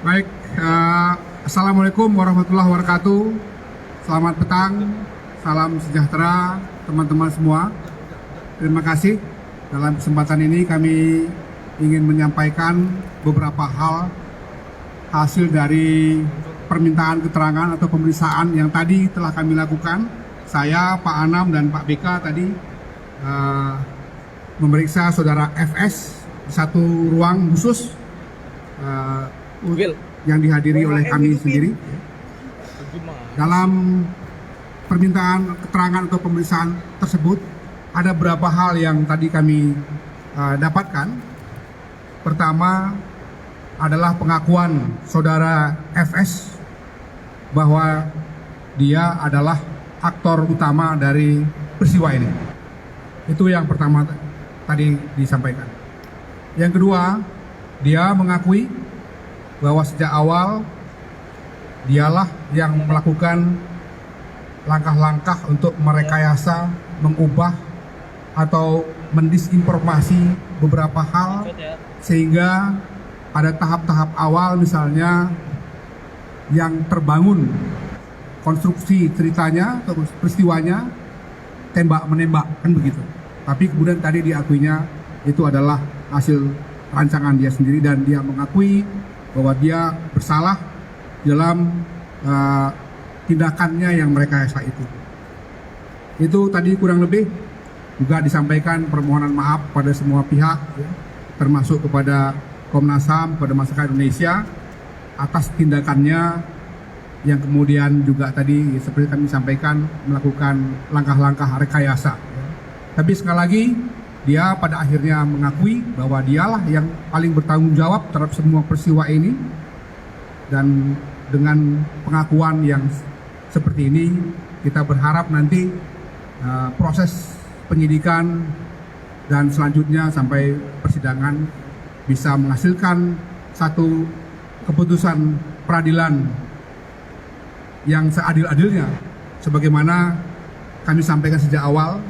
Baik, Assalamualaikum warahmatullahi wabarakatuh. Selamat petang, salam sejahtera teman-teman semua. Terima kasih. Dalam kesempatan ini kami ingin menyampaikan beberapa hal hasil dari permintaan keterangan atau pemeriksaan yang tadi telah kami lakukan. Saya, Pak Anam, dan Pak BK tadi memeriksa saudara FS di satu ruang khusus yang dihadiri oleh kami sendiri. Dalam permintaan keterangan atau pemeriksaan tersebut ada beberapa hal yang tadi kami dapatkan. Pertama adalah pengakuan saudara FS bahwa dia adalah aktor utama dari peristiwa ini. Itu yang pertama tadi disampaikan. Yang kedua, dia mengakui bahwa sejak awal dialah yang melakukan langkah-langkah untuk merekayasa, mengubah atau mendisinformasi beberapa hal, sehingga pada tahap-tahap awal misalnya yang terbangun konstruksi ceritanya atau peristiwanya tembak-menembak, kan begitu. Tapi kemudian tadi diakuinya itu adalah hasil rancangan dia sendiri, dan dia mengakui bahwa dia bersalah dalam tindakannya yang merekayasa itu. Itu tadi kurang lebih juga disampaikan permohonan maaf pada semua pihak, ya, termasuk kepada Komnas HAM, kepada masyarakat Indonesia atas tindakannya yang kemudian juga tadi seperti kami sampaikan melakukan langkah-langkah rekayasa. Ya. Tapi sekali lagi dia pada akhirnya mengakui bahwa dialah yang paling bertanggung jawab terhadap semua peristiwa ini, dan dengan pengakuan yang seperti ini kita berharap nanti proses penyidikan dan selanjutnya sampai persidangan bisa menghasilkan satu keputusan peradilan yang seadil-adilnya sebagaimana kami sampaikan sejak awal,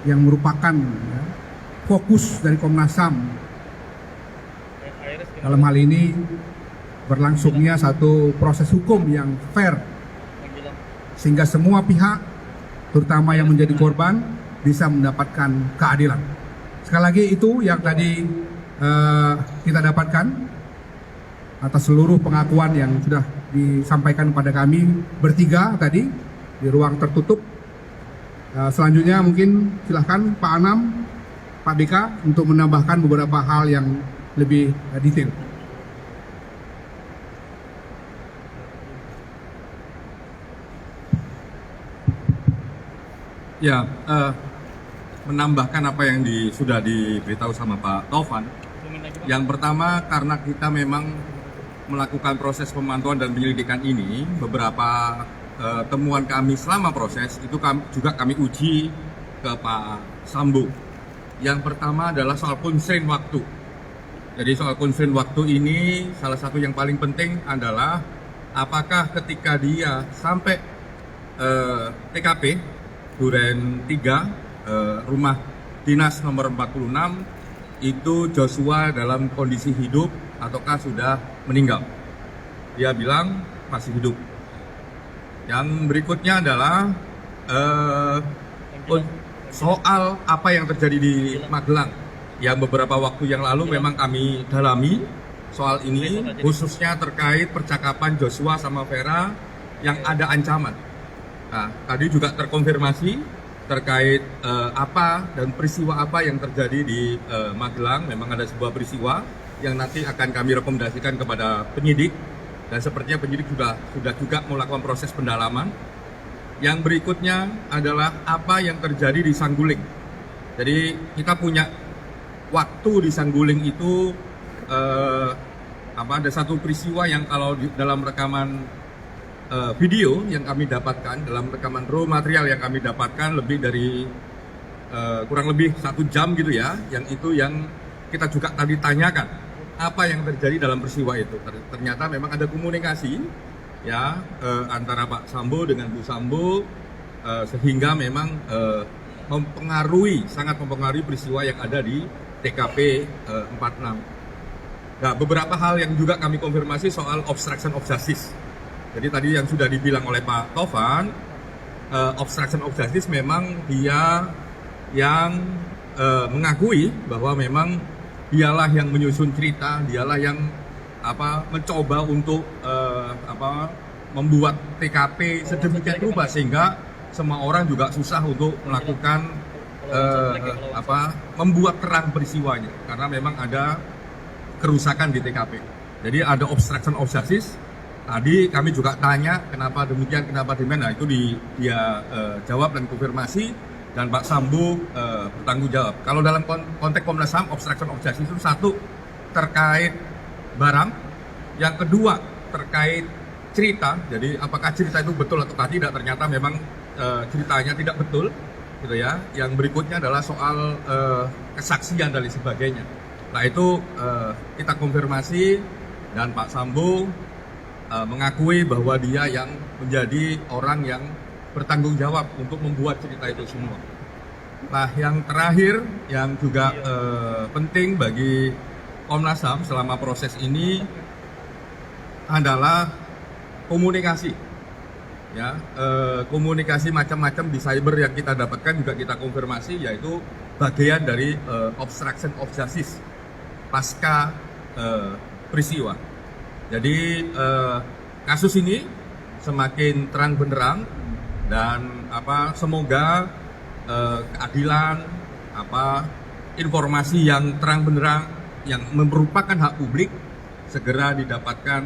yang merupakan ya, fokus dari Komnas HAM dalam hal ini berlangsungnya satu proses hukum yang fair, sehingga semua pihak terutama yang menjadi korban bisa mendapatkan keadilan. Sekali lagi itu yang tadi kita dapatkan atas seluruh pengakuan yang sudah disampaikan pada kami bertiga tadi di ruang tertutup. Selanjutnya mungkin silahkan Pak Anam, Pak BK untuk menambahkan beberapa hal yang lebih detail. Ya, menambahkan apa yang sudah diberitahu sama Pak Taufan. Yang pertama, karena kita memang melakukan proses pemantauan dan penyelidikan ini, beberapa temuan kami selama proses itu juga kami uji ke Pak Sambo. Yang pertama adalah soal constraint waktu. Jadi soal constraint waktu ini salah satu yang paling penting adalah apakah ketika dia sampai TKP Duren 3 rumah dinas nomor 46 itu Joshua dalam kondisi hidup ataukah sudah meninggal. Dia bilang masih hidup. Yang berikutnya adalah soal apa yang terjadi di Magelang, yang beberapa waktu yang lalu memang kami dalami soal ini, khususnya terkait percakapan Joshua sama Vera yang ada ancaman. Nah, tadi juga terkonfirmasi terkait apa dan peristiwa apa yang terjadi di Magelang. Memang ada sebuah peristiwa yang nanti akan kami rekomendasikan kepada penyidik, dan sepertinya penyidik sudah juga melakukan proses pendalaman. Yang berikutnya adalah apa yang terjadi di Sangguling. Jadi kita punya waktu di Sangguling itu ada satu peristiwa yang kalau dalam rekaman video yang kami dapatkan, dalam rekaman raw material yang kami dapatkan lebih dari kurang lebih 1 jam gitu ya, yang itu yang kita juga tadi tanyakan apa yang terjadi dalam peristiwa itu. Ternyata memang ada komunikasi ya antara Pak Sambo dengan Bu Sambo, sehingga memang sangat mempengaruhi peristiwa yang ada di TKP 46. Nah, beberapa hal yang juga kami konfirmasi soal obstruction of justice. Jadi tadi yang sudah dibilang oleh Pak Tovan, obstruction of justice memang dia yang mengakui bahwa memang dialah yang menyusun cerita, dialah yang mencoba untuk membuat TKP sedemikian rupa sehingga semua orang juga susah untuk melakukan membuat terang peristiwanya karena memang ada kerusakan di TKP. Jadi ada obstruction of justice. Tadi kami juga tanya kenapa demikian, kenapa demikian. Nah itu dia jawab dan konfirmasi dan Pak Sambo bertanggung jawab. Kalau dalam konteks Komnas HAM, obstruction of justice itu satu terkait barang, yang kedua terkait cerita. Jadi apakah cerita itu betul atau tidak? Ternyata memang ceritanya tidak betul, gitu ya. Yang berikutnya adalah soal kesaksian dan sebagainya. Nah itu kita konfirmasi dan Pak Sambo mengakui bahwa dia yang menjadi orang yang bertanggung jawab untuk membuat cerita itu semua. Nah yang terakhir yang juga penting bagi Komnas HAM selama proses ini adalah komunikasi. Ya, komunikasi macam-macam di cyber yang kita dapatkan juga kita konfirmasi, yaitu bagian dari obstruction of justice pasca peristiwa. Jadi kasus ini semakin terang benderang dan semoga keadilan, informasi yang terang benderang yang merupakan hak publik segera didapatkan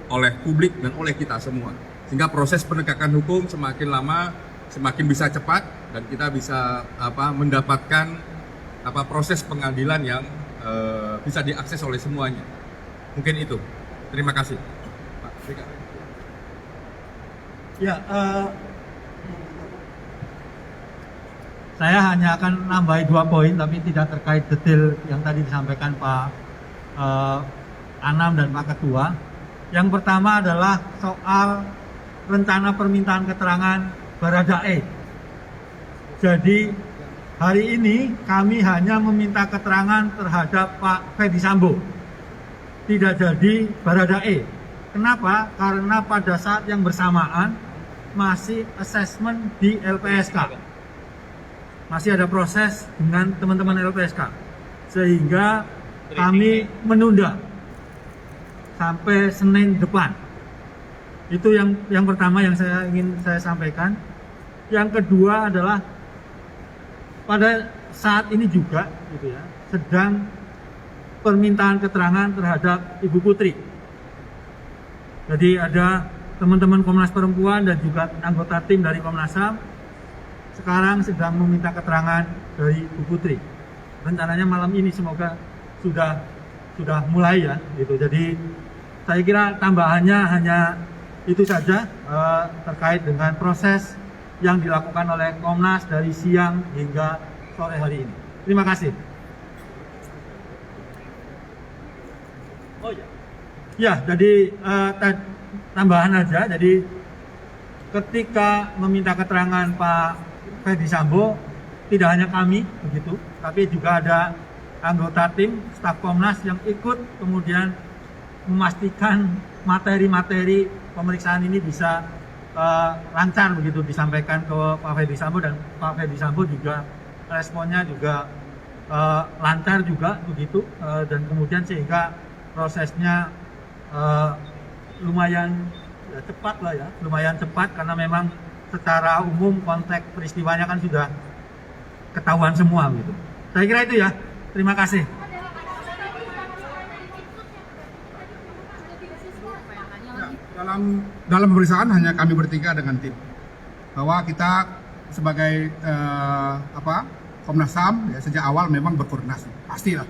oleh publik dan oleh kita semua, sehingga proses penegakan hukum semakin lama semakin bisa cepat dan kita bisa mendapatkan proses pengadilan yang bisa diakses oleh semuanya. Mungkin itu. Terima kasih. Pak Rika. Ya, saya hanya akan nambahi 2 poin, tapi tidak terkait detail yang tadi disampaikan Pak Anam dan Pak Ketua. Yang pertama adalah soal rencana permintaan keterangan Baradae. Jadi hari ini kami hanya meminta keterangan terhadap Pak Ferdi Sambo, tidak jadi Baradae. Kenapa? Karena pada saat yang bersamaan masih assessment di LPSK, masih ada proses dengan teman-teman LPSK, sehingga kami menunda sampai Senin depan. Itu yang pertama yang ingin saya sampaikan. Yang kedua adalah pada saat ini juga gitu ya, sedang permintaan keterangan terhadap Ibu Putri. Jadi ada teman-teman Komnas Perempuan dan juga anggota tim dari Komnas HAM sekarang sedang meminta keterangan dari Ibu Putri. Rencananya malam ini semoga sudah mulai ya gitu. Jadi saya kira tambahannya hanya itu saja terkait dengan proses yang dilakukan oleh Komnas dari siang hingga sore hari ini. Terima kasih. Oh ya. Ya, jadi tambahan aja. Jadi ketika meminta keterangan Pak Ferdi Sambo, tidak hanya kami begitu, tapi juga ada anggota tim staf Komnas yang ikut kemudian memastikan materi-materi pemeriksaan ini bisa lancar begitu disampaikan ke Pak Ferdi Sambo, dan Pak Ferdi Sambo juga responnya juga lancar juga begitu, dan kemudian sehingga prosesnya lumayan ya, cepat lah ya, lumayan cepat karena memang secara umum konteks peristiwanya kan sudah ketahuan semua gitu. Saya kira itu ya. Terima kasih. Dalam pemeriksaan hanya kami bertiga dengan tim, bahwa kita sebagai Komnas HAM ya, sejak awal memang berkoordinasi, pastilah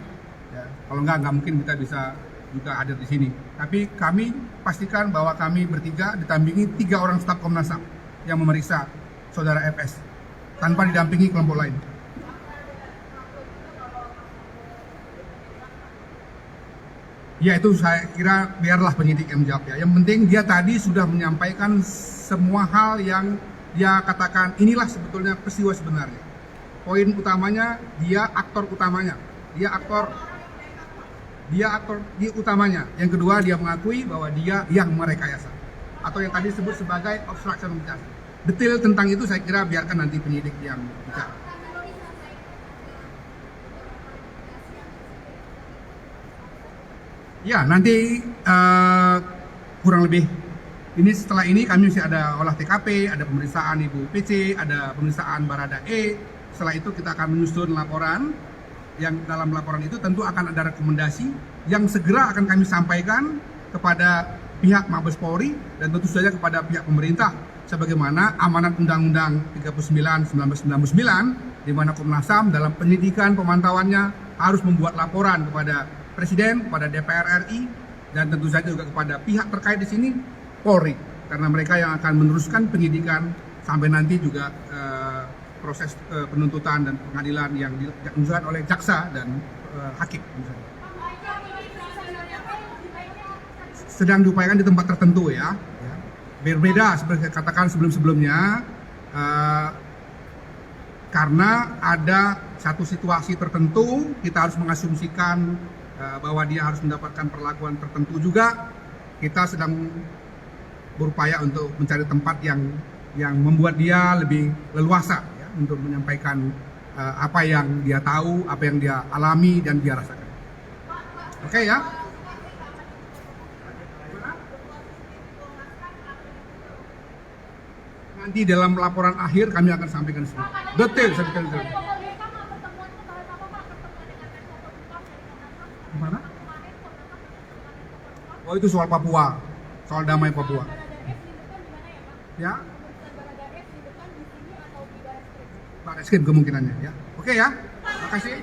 ya. Kalau nggak mungkin kita bisa juga hadir di sini. Tapi kami pastikan bahwa kami bertiga didampingi 3 orang staf Komnas HAM yang memeriksa saudara FS tanpa didampingi kelompok lain. Ya itu saya kira biarlah penyidik yang menjawab ya. Yang penting dia tadi sudah menyampaikan semua hal yang dia katakan inilah sebetulnya peristiwa sebenarnya. Poin utamanya dia aktor utamanya. Dia aktor dia aktor di utamanya. Yang kedua, dia mengakui bahwa dia yang merekayasa atau yang tadi disebut sebagai obstruction of justice. Detail tentang itu saya kira biarkan nanti penyidik yang bicara. Ya, nanti kurang lebih ini setelah ini kami masih ada olah TKP, ada pemeriksaan Ibu PC, ada pemeriksaan Baradae. Setelah itu kita akan menyusun laporan, yang dalam laporan itu tentu akan ada rekomendasi yang segera akan kami sampaikan kepada pihak Mabes Polri dan tentu saja kepada pihak pemerintah sebagaimana amanat Undang-Undang 39 1999 di mana Komnas HAM dalam penyidikan pemantauannya harus membuat laporan kepada Presiden, kepada DPR RI dan tentu saja juga kepada pihak terkait di sini Polri, karena mereka yang akan meneruskan penyidikan sampai nanti juga proses penuntutan dan pengadilan yang dilakukan oleh jaksa dan hakim. Sedang diupayakan di tempat tertentu ya. Berbeda seperti saya katakan sebelum-sebelumnya karena ada satu situasi tertentu kita harus mengasumsikan bahwa dia harus mendapatkan perlakuan tertentu juga. Kita sedang berupaya untuk mencari tempat yang membuat dia lebih leluasa ya, untuk menyampaikan apa yang dia tahu, apa yang dia alami dan dia rasakan. Oke ya. Nanti dalam laporan akhir kami akan sampaikan semua. Detail sampaikan detail. Gimana? Oh itu soal Papua, soal damai Papua. Ya. Barreskrim kemungkinannya ya. Oke ya. Terima kasih.